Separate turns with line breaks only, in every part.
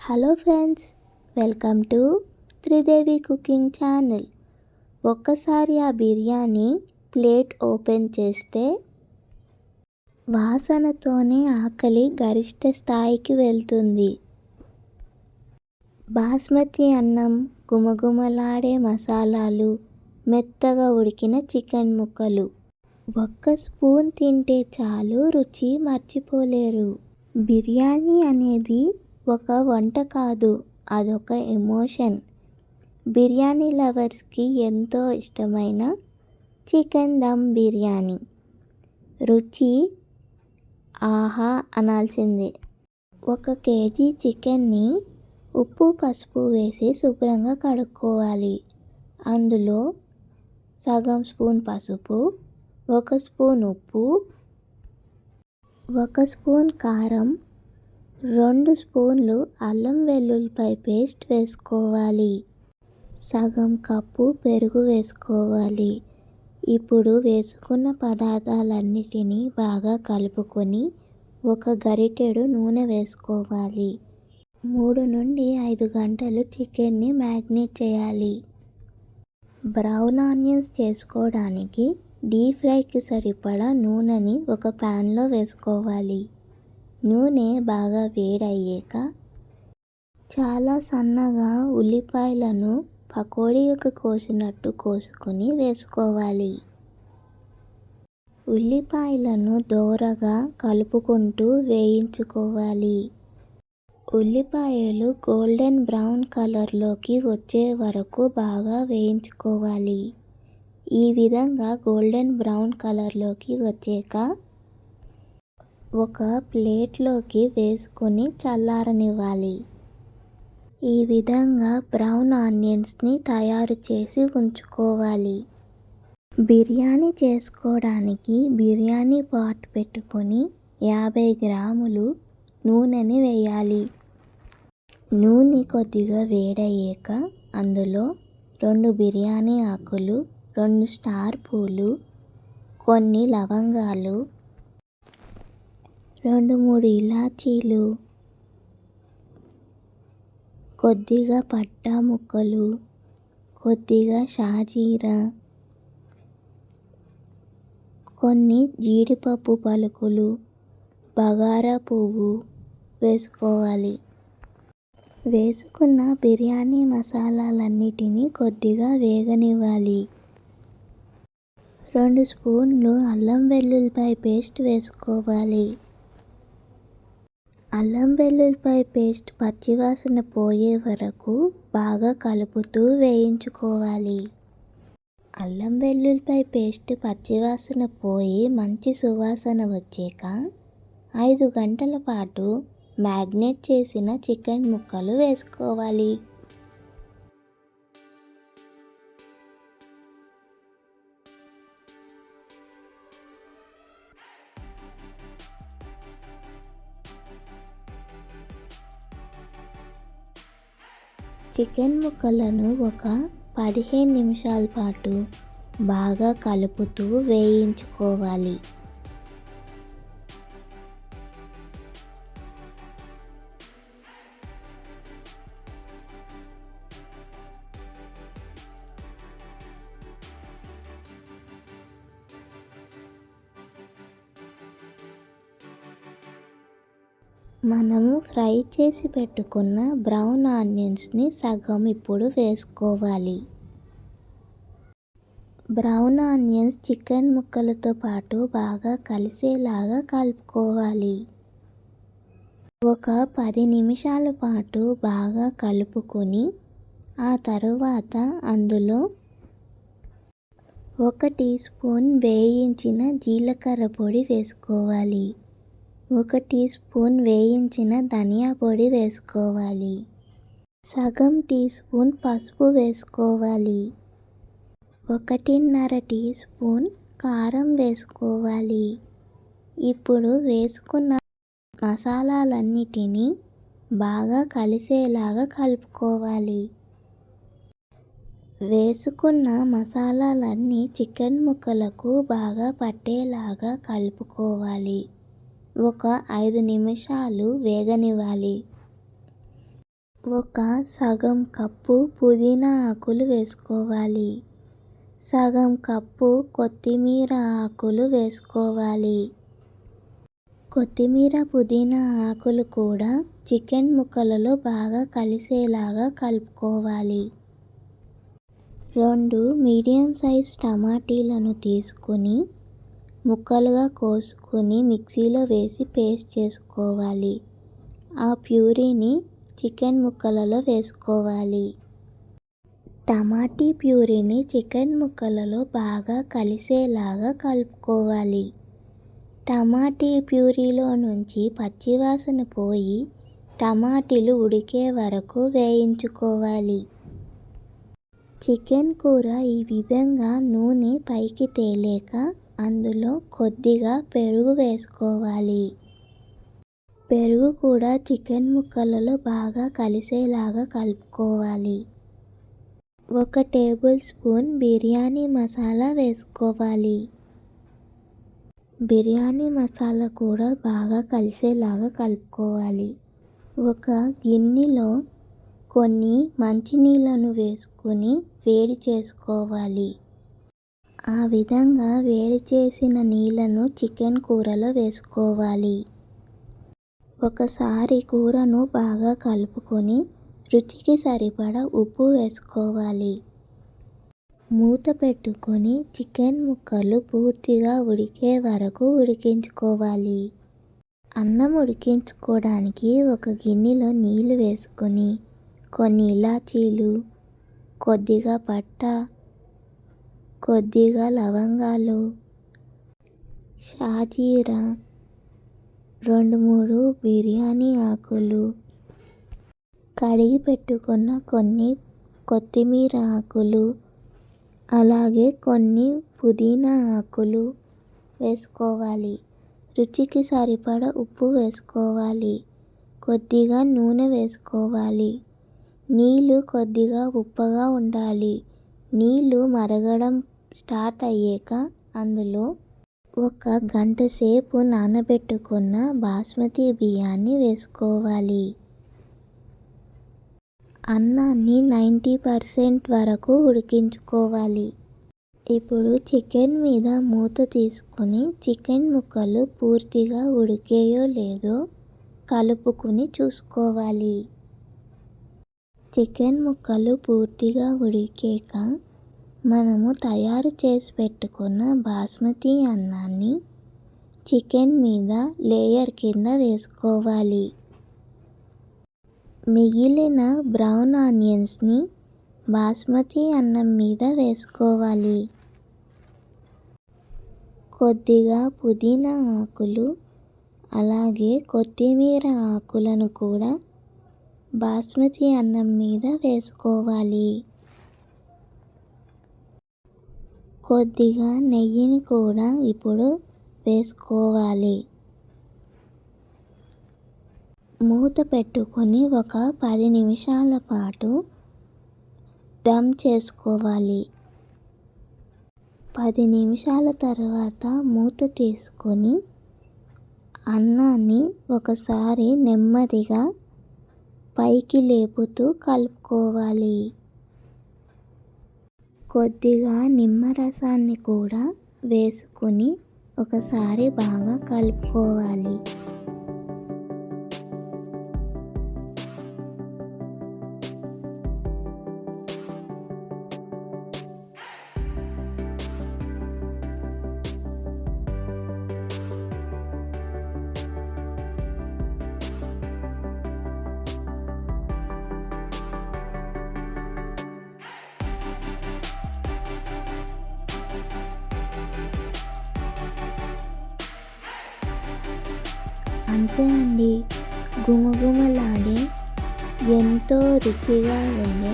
Hello friends, welcome to Tridevi cooking channel. ఒక్కసారి ఆ biryani plate open చేస్తే వాసనతోనే ఆకలి గరిష్ట స్థాయికి వెళ్తుంది. బాస్మతి అన్నం, గుమగుమలాడే మసాలాలు, మెత్తగా ఉడికిన చికెన్ ముక్కలు. ఒక్క స్పూన్ తింటే చాలు, రుచి మర్చిపోలేరు. బిర్యానీ అనేది ఒక వంట కాదు, అదొక ఎమోషన్. బిర్యానీ లవర్స్కి ఎంతో ఇష్టమైన చికెన్ దమ్ బిర్యానీ రుచి ఆహా అనాల్సిందే. 1 కేజీ చికెన్ని ఉప్పు పసుపు వేసి శుభ్రంగా కడుక్కోవాలి. అందులో సగం స్పూన్ పసుపు, 1 స్పూన్ ఉప్పు, 1 స్పూన్ కారం, 2 స్పూన్లు అల్లం వెల్లుల్లిపాయ పేస్ట్ వేసుకోవాలి. సగం కప్పు పెరుగు వేసుకోవాలి. ఇప్పుడు వేసుకున్న పదార్థాలన్నిటినీ బాగా కలుపుకొని 1 గరిటెడు నూనె వేసుకోవాలి. 3 నుండి 5 గంటలు చికెన్ని మ్యాగ్నేట్ చేయాలి. బ్రౌన్ ఆనియన్స్ చేసుకోవడానికి డీప్ ఫ్రైకి సరిపడా నూనెని ఒక ప్యాన్లో వేసుకోవాలి. నూనె బాగా వేడయ్యాక చాలా సన్నగా ఉల్లిపాయలను పకోడీలకు కోసినట్టు కోసుకొని వేసుకోవాలి. ఉల్లిపాయలను దోరగా కలుపుకుంటూ వేయించుకోవాలి. ఉల్లిపాయలు గోల్డెన్ బ్రౌన్ కలర్లోకి వచ్చే వరకు బాగా వేయించుకోవాలి. ఈ విధంగా గోల్డెన్ బ్రౌన్ కలర్లోకి వచ్చాక ఒక ప్లేట్లోకి వేసుకొని చల్లారనివ్వాలి. ఈ విధంగా బ్రౌన్ ఆనియన్స్ని తయారు చేసి ఉంచుకోవాలి. బిర్యానీ చేసుకోవడానికి బిర్యానీ పాట్ పెట్టుకొని 50 గ్రాములు నూనెని వేయాలి. నూనె కొద్దిగా వేడయ్యాక అందులో 2 బిర్యానీ ఆకులు, 2 స్టార్ పూలు, కొన్ని లవంగాలు, 2-3 ఇలాచీలు, కొద్దిగా పట్టా ముక్కలు, కొద్దిగా షాజీరా, కొన్ని జీడిపప్పు పలుకులు, బగారా పువ్వు వేసుకోవాలి. వేసుకున్న బిర్యానీ మసాలాలన్నిటినీ కొద్దిగా వేగనివ్వాలి. 2 స్పూన్లు అల్లం వెల్లుల్లిపాయ పేస్ట్ వేసుకోవాలి. అల్లం వెల్లుల్లిపాయ పేస్ట్ పచ్చివాసన పోయే వరకు బాగా కలుపుతూ వేయించుకోవాలి. అల్లం వెల్లుల్లిపాయ పేస్ట్ పచ్చివాసన పోయి మంచి సువాసన వచ్చాక 5 గంటల పాటు మ్యాగ్నేట్ చేసిన చికెన్ ముక్కలు వేసుకోవాలి. చికెన్ ముక్కలను ఒక 15 నిమిషాల పాటు బాగా కలుపుతూ వేయించుకోవాలి. మనము ఫ్రై చేసి పెట్టుకున్న బ్రౌన్ ఆనియన్స్ని సగం ఇప్పుడు వేసుకోవాలి. బ్రౌన్ ఆనియన్స్ చికెన్ ముక్కలతో పాటు బాగా కలిసేలాగా కలుపుకోవాలి. ఒక 10 నిమిషాల పాటు బాగా కలుపుకొని ఆ తరువాత అందులో 1 టీ స్పూన్ వేయించిన జీలకర్ర పొడి వేసుకోవాలి. 1 టీ స్పూన్ వేయించిన ధనియా పొడి వేసుకోవాలి. సగం టీ స్పూన్ పసుపు వేసుకోవాలి. 1.5 టీ స్పూన్ కారం వేసుకోవాలి. ఇప్పుడు వేసుకున్న మసాలాలన్నిటినీ బాగా కలిసేలాగా కలుపుకోవాలి. వేసుకున్న మసాలాలన్నీ చికెన్ ముక్కలకు బాగా పట్టేలాగా కలుపుకోవాలి. ఒక 5 నిమిషాలు వేగనివ్వాలి. ఒక సగం కప్పు పుదీనా ఆకులు వేసుకోవాలి. సగం కప్పు కొత్తిమీర ఆకులు వేసుకోవాలి. కొత్తిమీర పుదీనా ఆకులు కూడా చికెన్ ముక్కలలో బాగా కలిసేలాగా కలుపుకోవాలి. 2 మీడియం సైజ్ టమాటీలను తీసుకుని ముక్కలుగా కోసుకుని మిక్సీలో వేసి పేస్ట్ చేసుకోవాలి. ఆ ప్యూరీని చికెన్ ముక్కలలో వేసుకోవాలి. టమాటీ ప్యూరీని చికెన్ ముక్కలలో బాగా కలిసేలాగా కలుపుకోవాలి. టమాటీ ప్యూరీలో నుంచి పచ్చివాసన పోయి టమాటీలు ఉడికే వరకు వేయించుకోవాలి. చికెన్ కూర ఈ విధంగా నూనె పైకి తేలేక అందులో కొద్దిగా పెరుగు వేసుకోవాలి. పెరుగు కూడా చికెన్ ముక్కలలో బాగా కలిసేలాగా కలుపుకోవాలి. 1 టేబుల్ స్పూన్ బిర్యానీ మసాలా వేసుకోవాలి. బిర్యానీ మసాలా కూడా బాగా కలిసేలాగా కలుపుకోవాలి. ఒక గిన్నెలో కొన్ని మంచినీళ్ళను వేసుకుని వేడి చేసుకోవాలి. ఆ విధంగా వేడి చేసిన నీళ్ళను చికెన్ కూరలో వేసుకోవాలి. ఒకసారి కూరను బాగా కలుపుకొని రుచికి సరిపడా ఉప్పు వేసుకోవాలి. మూత పెట్టుకొని చికెన్ ముక్కలు పూర్తిగా ఉడికే వరకు ఉడికించుకోవాలి. అన్నం ఉడికించుకోవడానికి ఒక గిన్నెలో నీళ్లు వేసుకొని కొన్ని ఇలాచీలు, కొద్దిగా పట్ట, కొద్దిగా లవంగాలు, షాజీరా, 2-3 బిర్యానీ ఆకులు, కడిగి పెట్టుకున్న కొన్ని కొత్తిమీర ఆకులు, అలాగే కొన్ని పుదీనా ఆకులు వేసుకోవాలి. రుచికి సరిపడా ఉప్పు వేసుకోవాలి. కొద్దిగా నూనె వేసుకోవాలి. నీళ్ళు కొద్దిగా ఉప్పగా ఉండాలి. నీళ్ళు మరగడం స్టార్ట్ అయ్యాక అందులో 1 గంట సేపు నానబెట్టుకున్న బాస్మతి బియ్యాన్ని వేసుకోవాలి. అన్నాన్ని 90% వరకు ఉడికించుకోవాలి. ఇప్పుడు చికెన్ మీద మూత తీసుకుని చికెన్ ముక్కలు పూర్తిగా ఉడికాయో లేదో కలుపుకుని చూసుకోవాలి. చికెన్ ముక్కలు పూర్తిగా ఉడికాక మనము తయారు చేసి పెట్టుకున్న బాస్మతి అన్నాన్ని చికెన్ మీద లేయర్ కింద వేసుకోవాలి. మిగిలిన బ్రౌన్ ఆనియన్స్ని బాస్మతి అన్నం మీద వేసుకోవాలి. కొద్దిగా పుదీనా ఆకులు అలాగే కొత్తిమీర ఆకులను కూడా బాస్మతి అన్నం మీద వేసుకోవాలి. కొద్దిగా నెయ్యిని కూడా ఇప్పుడు వేసుకోవాలి. మూత పెట్టుకొని ఒక 10 నిమిషాల పాటు దమ్ చేసుకోవాలి. 10 నిమిషాల తర్వాత మూత తీసుకొని అన్నాన్ని ఒకసారి నెమ్మదిగా పైకి లేపుతూ కలుపుకోవాలి. కొద్దిగా నిమ్మరసాన్ని కూడా వేసుకుని ఒకసారి బాగా కలుపుకోవాలి. అంతే అండి, గుమగుమలాడే ఎంతో రుచిగా ఉండే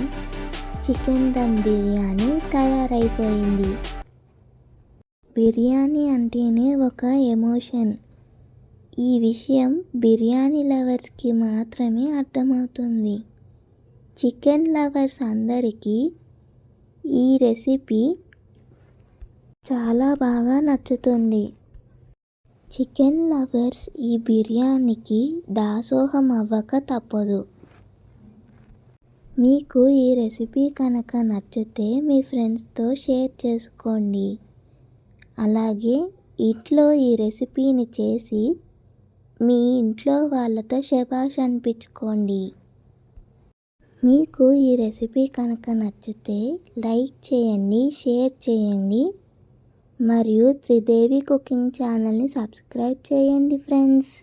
చికెన్ దమ్ బిర్యానీ తయారైపోయింది. బిర్యానీ అంటేనే ఒక ఎమోషన్. ఈ విషయం బిర్యానీ లవర్స్కి మాత్రమే అర్థమవుతుంది. చికెన్ లవర్స్ అందరికీ ఈ రెసిపీ చాలా బాగా నచ్చుతుంది. చికెన్ లవర్స్ ఈ బిర్యానీకి దాసోహం అవ్వక తప్పదు. మీకు ఈ రెసిపీ కనుక నచ్చితే మీ ఫ్రెండ్స్తో షేర్ చేసుకోండి. అలాగే ఇంట్లో ఈ రెసిపీని చేసి మీ ఇంట్లో వాళ్ళతో శభాష్ అనిపించుకోండి. మీకు ఈ రెసిపీ కనుక నచ్చితే లైక్ చేయండి, షేర్ చేయండి మరియు త్రిదేవి కుకింగ్ ఛానల్ని సబ్స్క్రైబ్ చేయండి ఫ్రెండ్స్.